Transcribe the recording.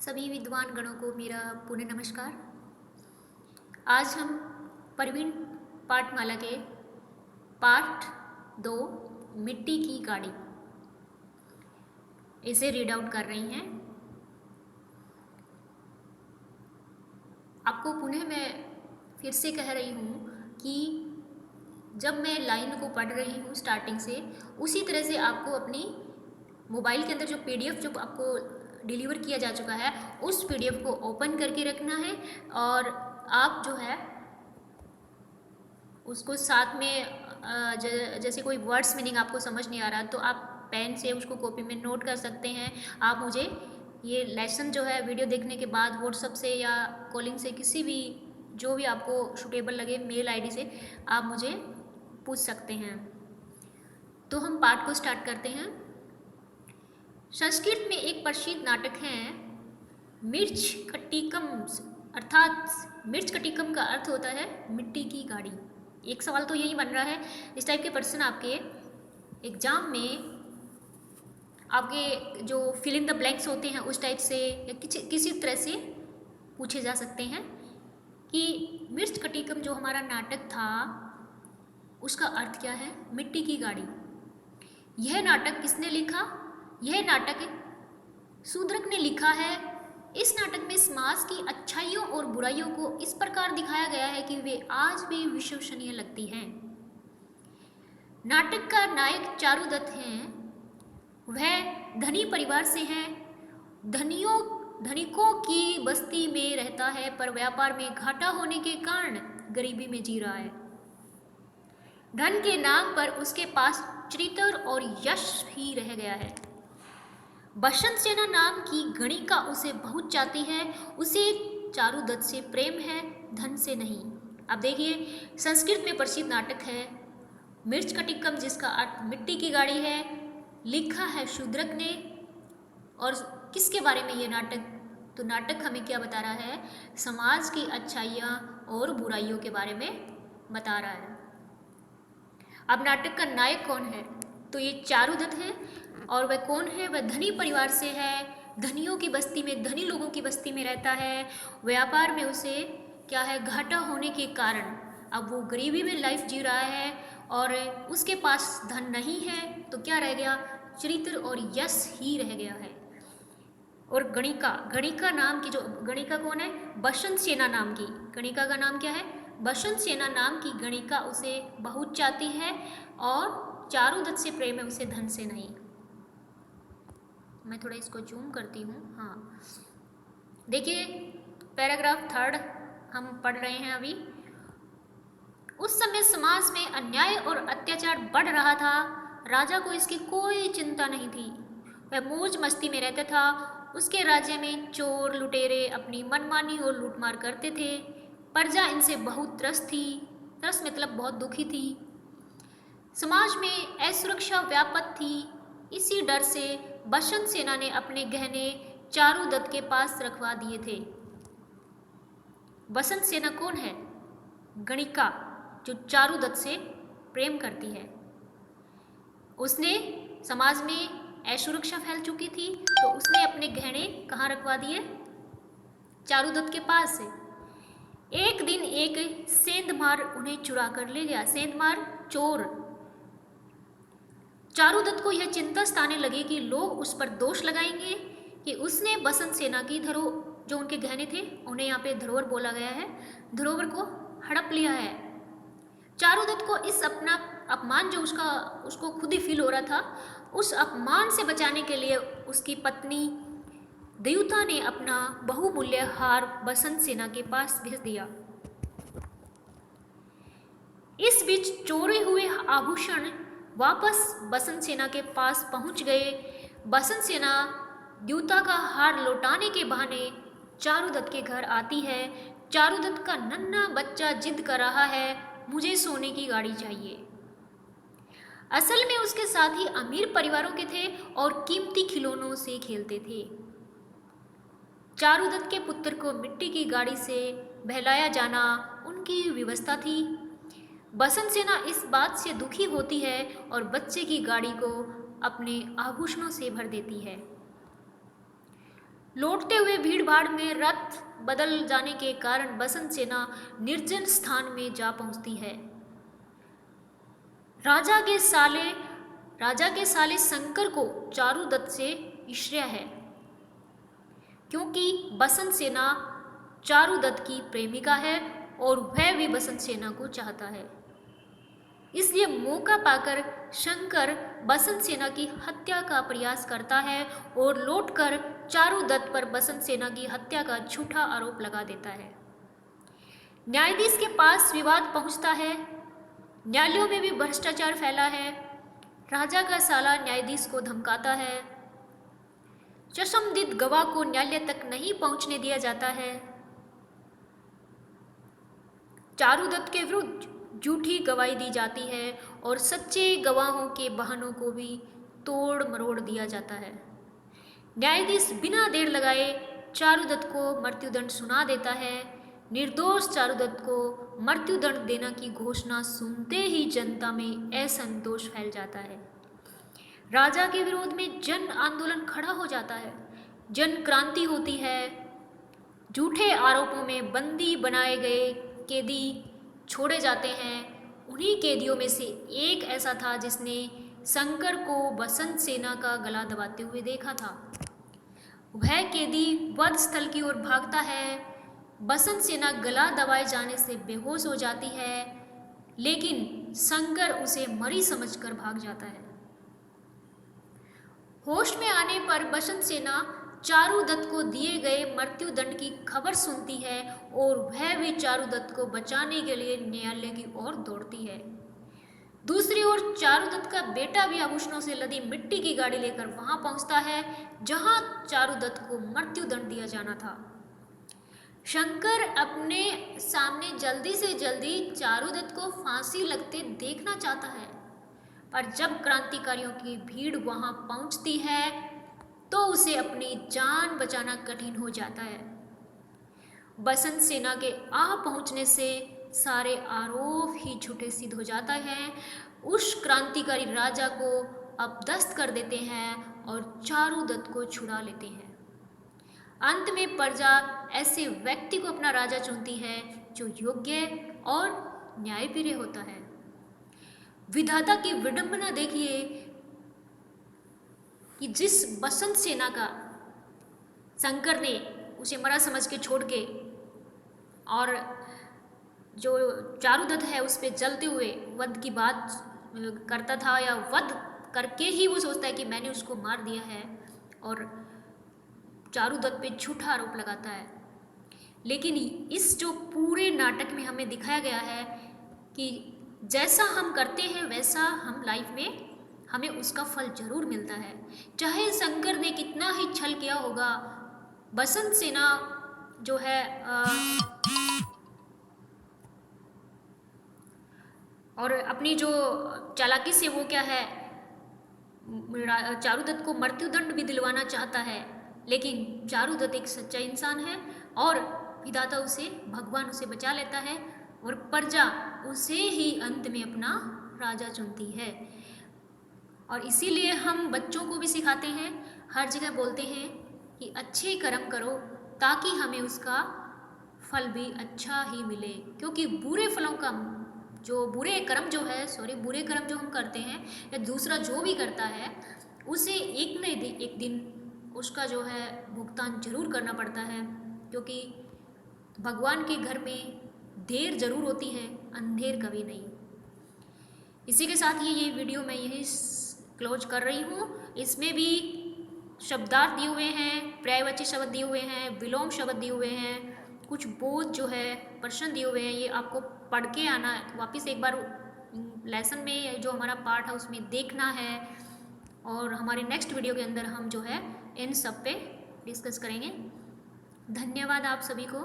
सभी विद्वान गणों को मेरा पुनः नमस्कार। आज हम प्रवीण पाठमाला के पाठ 2 मिट्टी की गाड़ी इसे रीड आउट कर रही हैं। आपको पुनः मैं फिर से कह रही हूँ कि जब मैं लाइन को पढ़ रही हूँ स्टार्टिंग से, उसी तरह से आपको अपनी मोबाइल के अंदर जो PDF जो आपको डिलीवर किया जा चुका है उस PDF को ओपन करके रखना है और आप जो है उसको साथ में जैसे कोई वर्ड्स मीनिंग आपको समझ नहीं आ रहा तो आप पेन से उसको कॉपी में नोट कर सकते हैं। आप मुझे ये लेसन जो है वीडियो देखने के बाद व्हाट्सएप से या कॉलिंग से किसी भी जो भी आपको सूटेबल लगे मेल ID से आप मुझे पूछ सकते हैं। तो हम पाठ को स्टार्ट करते हैं। संस्कृत में एक प्रसिद्ध नाटक है मिर्च कट्टिकम, अर्थात मिर्च कट्टिकम का अर्थ होता है मिट्टी की गाड़ी। एक सवाल तो यही बन रहा है, इस टाइप के प्रश्न आपके एग्जाम में आपके जो फिल इन द ब्लैंक्स होते हैं उस टाइप से या किसी तरह से पूछे जा सकते हैं कि मिर्च कट्टिकम जो हमारा नाटक था उसका अर्थ क्या है, मिट्टी की गाड़ी। यह नाटक किसने लिखा? यह नाटक शूद्रक ने लिखा है। इस नाटक में समाज की अच्छाइयों और बुराइयों को इस प्रकार दिखाया गया है कि वे आज भी विश्वसनीय लगती हैं। नाटक का नायक चारुदत्त हैं। वह धनी परिवार से है, धनिकों की बस्ती में रहता है, पर व्यापार में घाटा होने के कारण गरीबी में जी रहा है। धन के नाम पर उसके पास चरित्र और यश ही रह गया है। बसंत सेना नाम की गणिका उसे बहुत चाहती है। उसे चारुदत्त से प्रेम है, धन से नहीं। अब देखिए, संस्कृत में प्रसिद्ध नाटक है मिर्च कट्टिकम जिसका अर्थ मिट्टी की गाड़ी है, लिखा है शूद्रक ने। और किसके बारे में ये नाटक? तो नाटक हमें क्या बता रहा है? समाज की अच्छाइयाँ और बुराइयों के बारे में बता रहा है। अब नाटक का नायक कौन है? तो ये चारुदत्त है। और वह कौन है? वह धनी परिवार से है, धनियों की बस्ती में, धनी लोगों की बस्ती में रहता है। व्यापार में उसे क्या है, घाटा होने के कारण अब वो गरीबी में लाइफ जी रहा है और उसके पास धन नहीं है, तो क्या रह गया? चरित्र और यश ही रह गया है। और गणिका नाम की जो गणिका कौन है? बसंत सेना नाम की गणिका का नाम क्या है? बसंत सेना नाम की गणिका उसे बहुत चाहती है और चारुदत्त से प्रेम है, उसे धन से नहीं। मैं थोड़ा इसको जूम करती हूँ। हाँ, देखिए पैराग्राफ 3 हम पढ़ रहे हैं अभी। उस समय समाज में अन्याय और अत्याचार बढ़ रहा था। राजा को इसकी कोई चिंता नहीं थी। वह मौज मस्ती में रहता था। उसके राज्य में चोर लुटेरे अपनी मनमानी और लूटमार करते थे। प्रजा इनसे बहुत त्रस्त थी। त्रस्त मतलब बहुत दुखी थी। समाज में असुरक्षा व्यापक थी। इसी डर से बसंत सेना ने अपने गहने चारुदत्त के पास रखवा दिए थे। बसंत सेना कौन है? गणिका, जो चारुदत्त से प्रेम करती है। उसने समाज में असुरक्षा फैल चुकी थी तो उसने अपने गहने कहाँ रखवा दिए? चारुदत्त के पास। एक दिन एक सेंधमार उन्हें चुरा कर ले गया। सेंधमार चोर। चारुदत्त को यह चिंता सताने लगी कि लोग उस पर दोष लगाएंगे कि उसने बसंत सेना की जो उनके गहने थे उन्हें यहाँ पे धरोहर बोला गया है, धरोहर को हड़प लिया है। चारुदत्त को इस अपना अपमान जो उसको खुद ही फील हो रहा था, उस अपमान से बचाने के लिए उसकी पत्नी देवता ने अपना बहुमूल्य हार बसंत सेना के पास भेज दिया। इस बीच चोरी हुए आभूषण वापस बसंत सेना के पास पहुंच गए। बसंत सेना द्यूता का हार लौटाने के बहाने चारुदत्त के घर आती है। चारुदत्त का नन्हा बच्चा जिद कर रहा है, मुझे सोने की गाड़ी चाहिए। असल में उसके साथी अमीर परिवारों के थे और कीमती खिलौनों से खेलते थे। चारुदत्त के पुत्र को मिट्टी की गाड़ी से बहलाया जाना उनकी व्यवस्था थी। बसंत सेना इस बात से दुखी होती है और बच्चे की गाड़ी को अपने आभूषणों से भर देती है। लौटते हुए भीड़ भाड़ में रथ बदल जाने के कारण बसंत सेना निर्जन स्थान में जा पहुंचती है। राजा के साले राजा के साले शंकर को चारुदत्त से ईर्ष्या है, क्योंकि बसंत सेना चारुदत्त की प्रेमिका है और वह भी बसंत सेना को चाहता है। इसलिए मौका पाकर शंकर बसंत सेना की हत्या का प्रयास करता है और लौटकर चारुदत्त पर बसंत सेना की हत्या का झूठा आरोप लगा देता है। न्यायाधीश के पास विवाद पहुंचता है। न्यायालयों में भी भ्रष्टाचार फैला है। राजा का साला न्यायाधीश को धमकाता है। चशमदीद गवाह को न्यायालय तक नहीं पहुंचने दिया जाता है। चारुदत्त के विरुद्ध झूठी गवाही दी जाती है और सच्चे गवाहों के बहानों को भी तोड़ मरोड़ दिया जाता है। न्यायाधीश बिना देर लगाए चारुदत्त को मृत्युदंड सुना देता है। निर्दोष चारुदत्त को मृत्युदंड देने की घोषणा सुनते ही जनता में असंतोष फैल जाता है। राजा के विरोध में जन आंदोलन खड़ा हो जाता है। जन क्रांति होती है। झूठे आरोपों में बंदी बनाए गए कैदी छोड़े जाते हैं। उन्हीं कैदियों में से एक ऐसा था जिसने शंकर को बसंत सेना का गला दबाते हुए देखा था। वह कैदी वध स्थल की ओर भागता है। बसंत सेना गला दबाए जाने से बेहोश हो जाती है, लेकिन शंकर उसे मरी समझकर भाग जाता है। होश में आने पर बसंत सेना चारुदत्त को दिए गए मृत्युदंड की खबर सुनती है और वह भी चारुदत्त को बचाने के लिए न्यायालय की ओर दौड़ती है। दूसरी ओर चारुदत्त का बेटा भी आभूषणों से लदी मिट्टी की गाड़ी लेकर वहां पहुंचता है जहां चारुदत्त को मृत्युदंड दिया जाना था। शंकर अपने सामने जल्दी से जल्दी चारुदत्त को फांसी लगते देखना चाहता है, पर जब क्रांतिकारियों की भीड़ वहां पहुंचती है तो उसे अपनी जान बचाना कठिन हो जाता है। बसंत सेना के आ पहुंचने से सारे आरोप ही झूठे सिद्ध हो जाता है। उस क्रांतिकारी राजा को अपदस्थ कर देते हैं और चारुदत्त को छुड़ा लेते हैं। अंत में प्रजा ऐसे व्यक्ति को अपना राजा चुनती है जो योग्य और न्यायप्रिय होता है। विधाता की विडंबना देखिए कि जिस बसंत सेना का शंकर ने उसे मरा समझ के छोड़ के और जो चारुदत्त है उस पर जलते हुए वध की बात करता था, या वध करके ही वो सोचता है कि मैंने उसको मार दिया है और चारुदत्त पे झूठा आरोप लगाता है। लेकिन इस जो पूरे नाटक में हमें दिखाया गया है कि जैसा हम करते हैं वैसा हम लाइफ में हमें उसका फल जरूर मिलता है। चाहे शंकर ने कितना ही छल किया होगा, बसंत सेना जो है और अपनी जो चालाकी से वो क्या है चारुदत्त को मृत्युदंड भी दिलवाना चाहता है, लेकिन चारुदत्त एक सच्चा इंसान है और विधाता उसे भगवान उसे बचा लेता है और प्रजा उसे ही अंत में अपना राजा चुनती है। और इसीलिए हम बच्चों को भी सिखाते हैं, हर जगह बोलते हैं कि अच्छे कर्म करो ताकि हमें उसका फल भी अच्छा ही मिले, क्योंकि बुरे फलों का जो बुरे कर्म जो हम करते हैं या दूसरा जो भी करता है उसे एक न एक दिन उसका जो है भुगतान जरूर करना पड़ता है, क्योंकि भगवान के घर में देर जरूर होती है, अंधेर कभी नहीं। इसी के साथ ये वीडियो मैं यही क्लोज कर रही हूँ। इसमें भी शब्दार्थ दिए हुए हैं, पर्यायवाची शब्द दिए हुए हैं, विलोम शब्द दिए हुए हैं, कुछ बोध जो है प्रश्न दिए हुए हैं। ये आपको पढ़ के आना है, वापस एक बार लेसन में जो हमारा पार्ट है उसमें देखना है, और हमारे नेक्स्ट वीडियो के अंदर हम जो है इन सब पे डिस्कस करेंगे। धन्यवाद आप सभी को।